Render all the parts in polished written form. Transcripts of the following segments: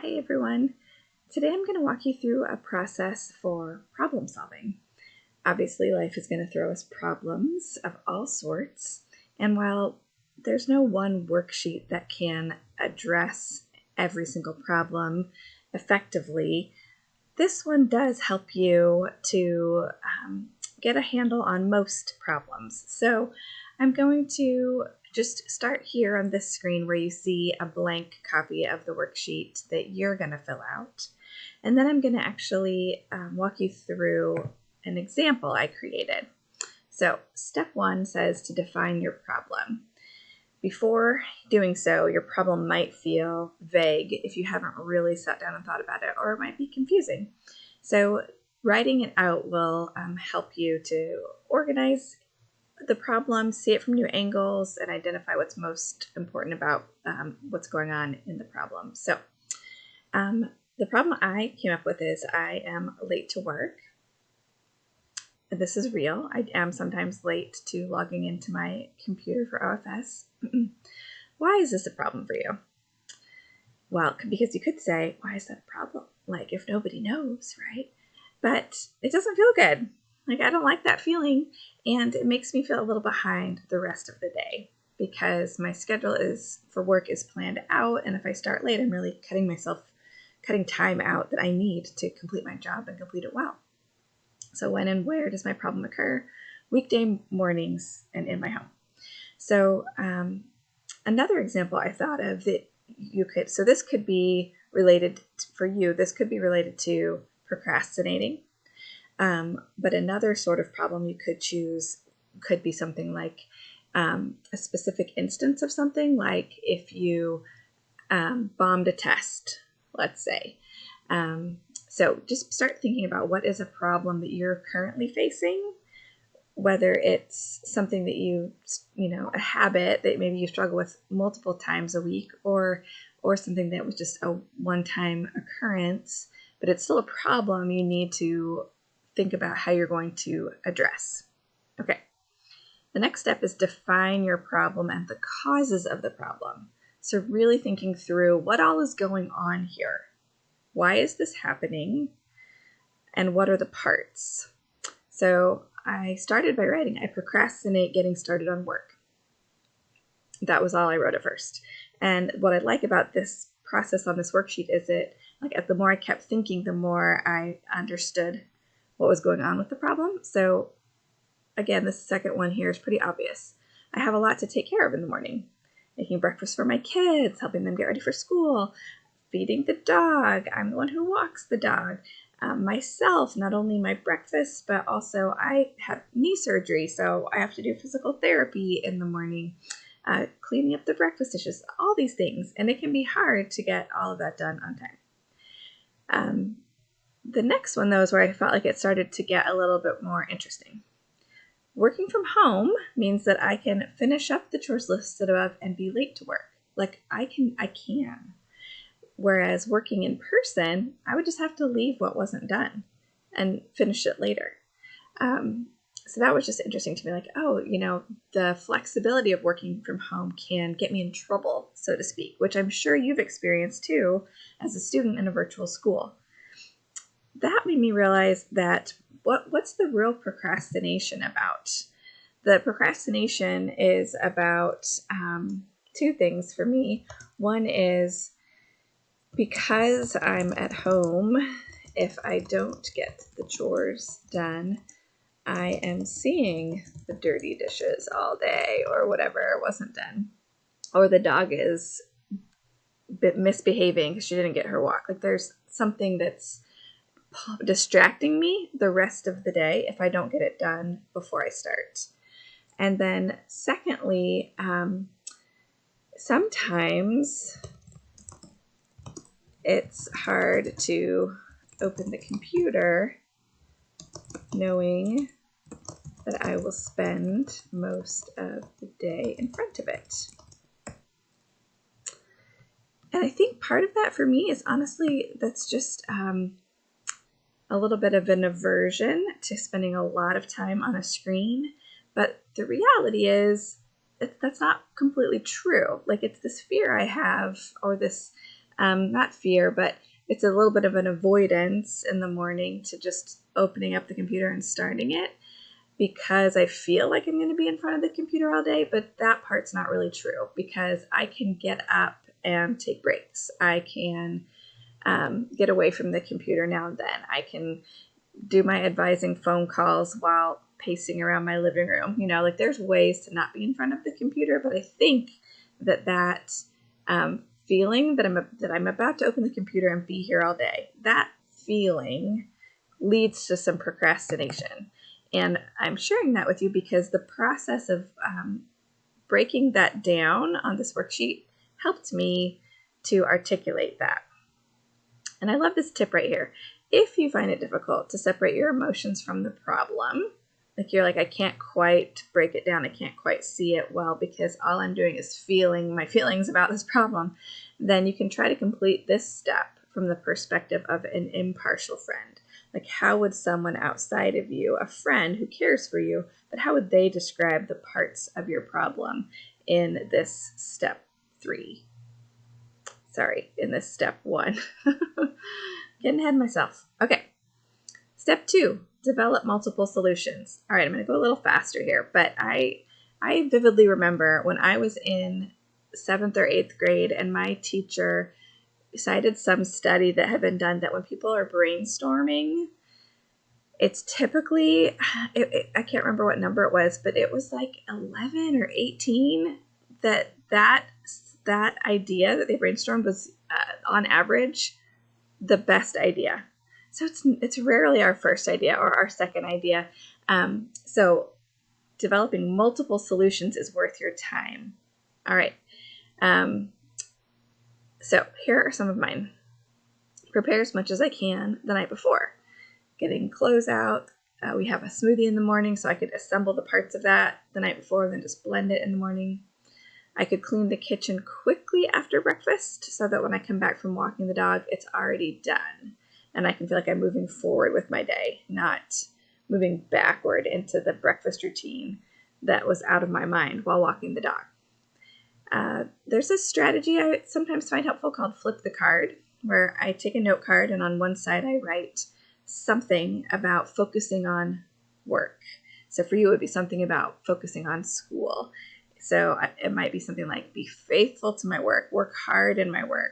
Hi everyone. Today I'm going to walk you through a process for problem solving. Obviously, life is going to throw us problems of all sorts, and while there's no one worksheet that can address every single problem effectively, this one does help you to get a handle on most problems. So I'm going to just start here on this screen where you see a blank copy of the worksheet that you're going to fill out. And then I'm going to actually walk you through an example I created. So step 1 says to define your problem. Before doing so, your problem might feel vague if you haven't really sat down and thought about it, or it might be confusing. So writing it out will help you to organize the problem, see it from new angles, and identify what's most important about what's going on in the problem. So the problem I came up with is I am late to work. This is real. I am sometimes late to logging into my computer for OFS. Why is this a problem for you? Well, because you could say, why is that a problem? Like, if nobody knows, right? But it doesn't feel good. Like, I don't like that feeling, and it makes me feel a little behind the rest of the day because my schedule for work is planned out, and if I start late, I'm really cutting time out that I need to complete my job and complete it well. So when and where does my problem occur? Weekday mornings and in my home. So another example I thought of that so this could be related for you, this could be related to procrastinating. But another sort of problem you could choose could be something like a specific instance of something, like if you bombed a test, let's say. So just start thinking about what is a problem that you're currently facing, whether it's something that a habit that maybe you struggle with multiple times a week, or something that was just a one-time occurrence, but it's still a problem you need to think about how you're going to address. Okay. The next step is define your problem and the causes of the problem. So really thinking through what all is going on here. Why is this happening? And what are the parts? So I started by writing, I procrastinate getting started on work. That was all I wrote at first. And what I like about this process on this worksheet is the more I kept thinking, the more I understood what was going on with the problem. So again, this second one here is pretty obvious. I have a lot to take care of in the morning. Making breakfast for my kids, helping them get ready for school, feeding the dog. I'm the one who walks the dog. Myself, not only my breakfast, but also I have knee surgery, so I have to do physical therapy in the morning, cleaning up the breakfast dishes, all these things. And it can be hard to get all of that done on time. The next one, though, is where I felt like it started to get a little bit more interesting. Working from home means that I can finish up the chores listed above and be late to work. Like, I can. Whereas working in person, I would just have to leave what wasn't done and finish it later. So that was just interesting to me, like, the flexibility of working from home can get me in trouble, so to speak, which I'm sure you've experienced too as a student in a virtual school. That made me realize that what's the real procrastination about? The procrastination is about two things for me. One is because I'm at home, if I don't get the chores done, I am seeing the dirty dishes all day or whatever wasn't done. Or the dog is misbehaving because she didn't get her walk. Like, there's something that's distracting me the rest of the day if I don't get it done before I start. And then secondly, sometimes it's hard to open the computer knowing that I will spend most of the day in front of it. And I think part of that for me is honestly, that's just a little bit of an aversion to spending a lot of time on a screen. But the reality is that's not completely true. Like, it's this fear I have, or this not fear, but it's a little bit of an avoidance in the morning to just opening up the computer and starting it, because I feel like I'm going to be in front of the computer all day, but that part's not really true, because I can get up and take breaks. I can get away from the computer now and then. I can do my advising phone calls while pacing around my living room. Like there's ways to not be in front of the computer, but I think that feeling that I'm about to open the computer and be here all day, that feeling leads to some procrastination. And I'm sharing that with you because the process of breaking that down on this worksheet helped me to articulate that. And I love this tip right here. If you find it difficult to separate your emotions from the problem, like you're like, I can't quite break it down, I can't quite see it well because all I'm doing is feeling my feelings about this problem, then you can try to complete this step from the perspective of an impartial friend. Like, how would someone outside of you, a friend who cares for you, but how would they describe the parts of your problem in this step 3? Sorry, in this step 1. Getting ahead of myself. Okay. Step 2, develop multiple solutions. All right, I'm going to go a little faster here, but I vividly remember when I was in 7th or 8th grade and my teacher cited some study that had been done that when people are brainstorming, it's typically, I can't remember what number it was, but it was like 11 or 18 that idea that they brainstormed was on average the best idea. So it's rarely our first idea or our second idea. So developing multiple solutions is worth your time. All right. So here are some of mine. Prepare as much as I can the night before. Getting clothes out. We have a smoothie in the morning, so I could assemble the parts of that the night before and then just blend it in the morning. I could clean the kitchen quickly after breakfast so that when I come back from walking the dog, it's already done. And I can feel like I'm moving forward with my day, not moving backward into the breakfast routine that was out of my mind while walking the dog. There's a strategy I sometimes find helpful called flip the card, where I take a note card and on one side I write something about focusing on work. So for you, it would be something about focusing on school. So it might be something like, be faithful to my work hard in my work.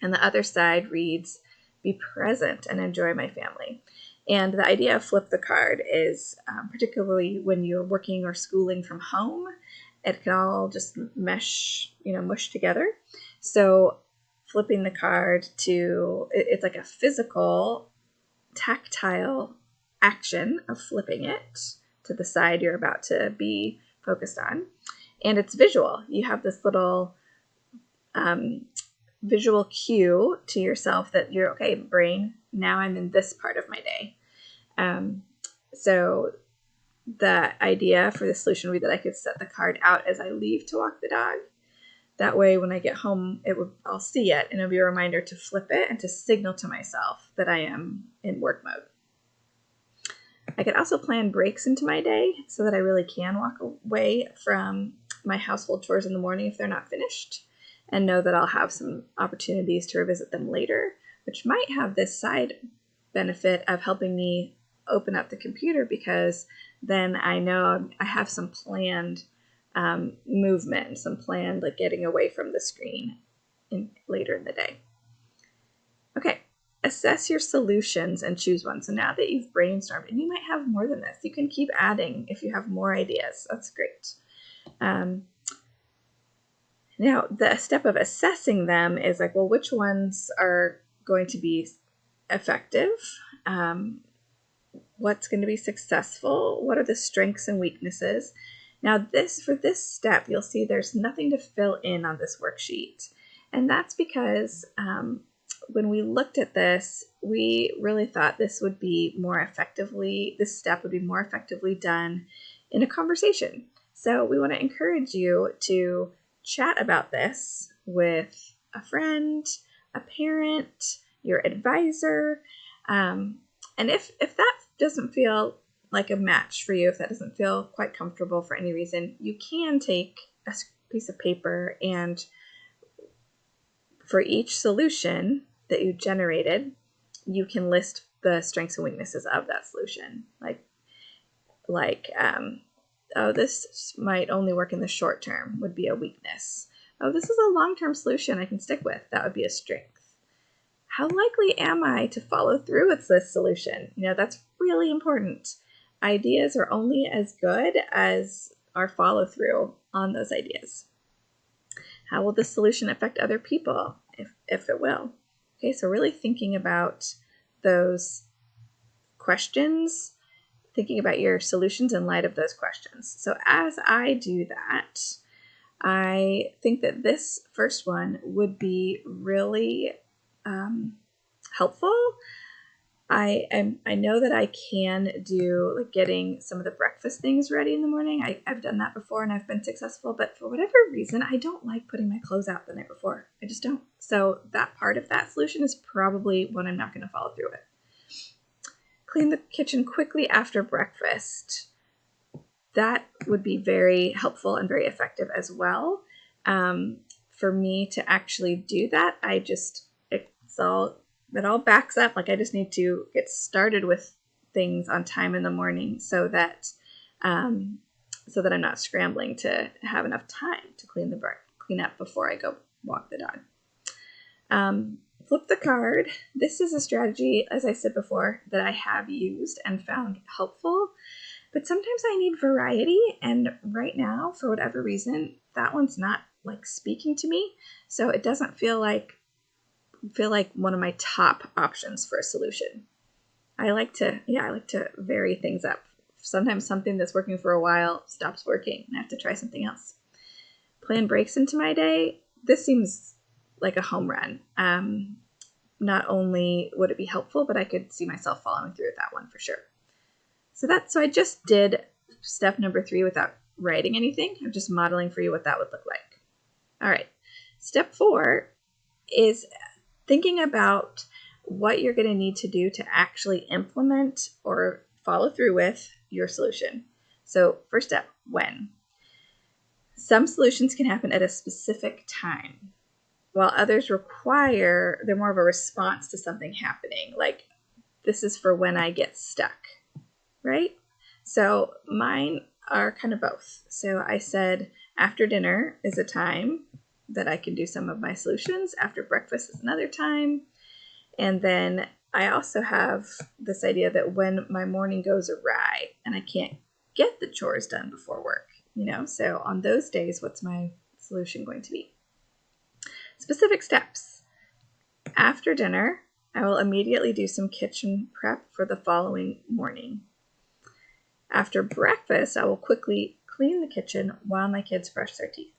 And the other side reads, be present and enjoy my family. And the idea of flip the card is particularly when you're working or schooling from home, it can all just mush together. So flipping the card it's like a physical, tactile action of flipping it to the side you're about to be focused on. And it's visual. You have this little visual cue to yourself that you're, okay, brain, now I'm in this part of my day. So the idea for the solution would be that I could set the card out as I leave to walk the dog. That way, when I get home, I'll see it, and it'll be a reminder to flip it and to signal to myself that I am in work mode. I could also plan breaks into my day so that I really can walk away from my household chores in the morning if they're not finished, and know that I'll have some opportunities to revisit them later, which might have this side benefit of helping me open up the computer, because then I know I have some planned movement, some planned like getting away from the screen later in the day. Okay, assess your solutions and choose one. So now that you've brainstormed, and you might have more than this, you can keep adding if you have more ideas. That's great. Now, the step of assessing them is like, well, which ones are going to be effective? What's going to be successful? What are the strengths and weaknesses? Now, for this step, you'll see there's nothing to fill in on this worksheet. And that's because when we looked at this, we really thought this step would be more effectively done in a conversation. So we want to encourage you to chat about this with a friend, a parent, your advisor. And if that doesn't feel like a match for you, if that doesn't feel quite comfortable for any reason, you can take a piece of paper and For each solution that you generated, you can list the strengths and weaknesses of that solution. Oh, this might only work in the short term would be a weakness. Oh, this is a long-term solution I can stick with. That would be a strength. How likely am I to follow through with this solution? That's really important. Ideas are only as good as our follow-through on those ideas. How will this solution affect other people, if it will? Okay, so really thinking about those questions, thinking about your solutions in light of those questions. So as I do that, I think that this first one would be really helpful. I know that I can do getting some of the breakfast things ready in the morning. I've done that before and I've been successful, but for whatever reason, I don't like putting my clothes out the night before. I just don't. So that part of that solution is probably one I'm not going to follow through with. Clean the kitchen quickly after breakfast. That would be very helpful and very effective as well. For me to actually do that, it all backs up. I just need to get started with things on time in the morning so that I'm not scrambling to have enough time to clean up before I go walk the dog. Flip the card. This is a strategy, as I said before, that I have used and found helpful, but sometimes I need variety, and right now, for whatever reason, that one's not speaking to me, so it doesn't feel like one of my top options for a solution. I like to vary things up. Sometimes something that's working for a while stops working and I have to try something else. Plan breaks into my day. This seems like a home run. Not only would it be helpful, but I could see myself following through with that one for sure. So I just did step number 3 without writing anything. I'm just modeling for you what that would look like. All right. Step 4 is thinking about what you're going to need to do to actually implement or follow through with your solution. So first step, when? Some solutions can happen at a specific time, while others they're more of a response to something happening. This is for when I get stuck, right? So mine are kind of both. So I said after dinner is a time that I can do some of my solutions. After breakfast is another time. And then I also have this idea that when my morning goes awry and I can't get the chores done before work, so on those days, what's my solution going to be? Specific steps. After dinner, I will immediately do some kitchen prep for the following morning. After breakfast, I will quickly clean the kitchen while my kids brush their teeth.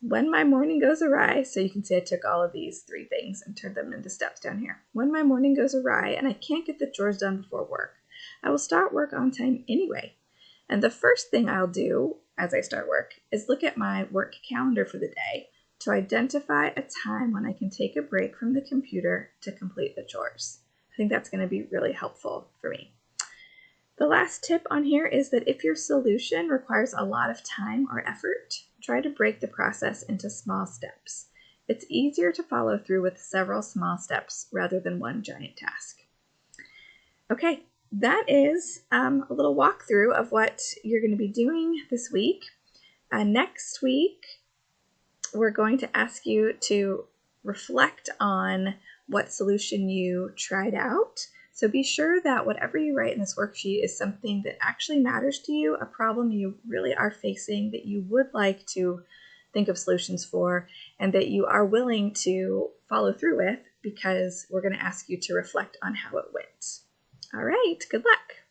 When my morning goes awry, so you can see I took all of these 3 things and turned them into steps down here. When my morning goes awry and I can't get the chores done before work, I will start work on time anyway. And the first thing I'll do as I start work is look at my work calendar for the day to identify a time when I can take a break from the computer to complete the chores. I think that's going to be really helpful for me. The last tip on here is that if your solution requires a lot of time or effort, try to break the process into small steps. It's easier to follow through with several small steps rather than one giant task. Okay, that is a little walkthrough of what you're going to be doing this week. Next week, we're going to ask you to reflect on what solution you tried out. So be sure that whatever you write in this worksheet is something that actually matters to you, a problem you really are facing that you would like to think of solutions for, and that you are willing to follow through with, because we're going to ask you to reflect on how it went. All right, good luck.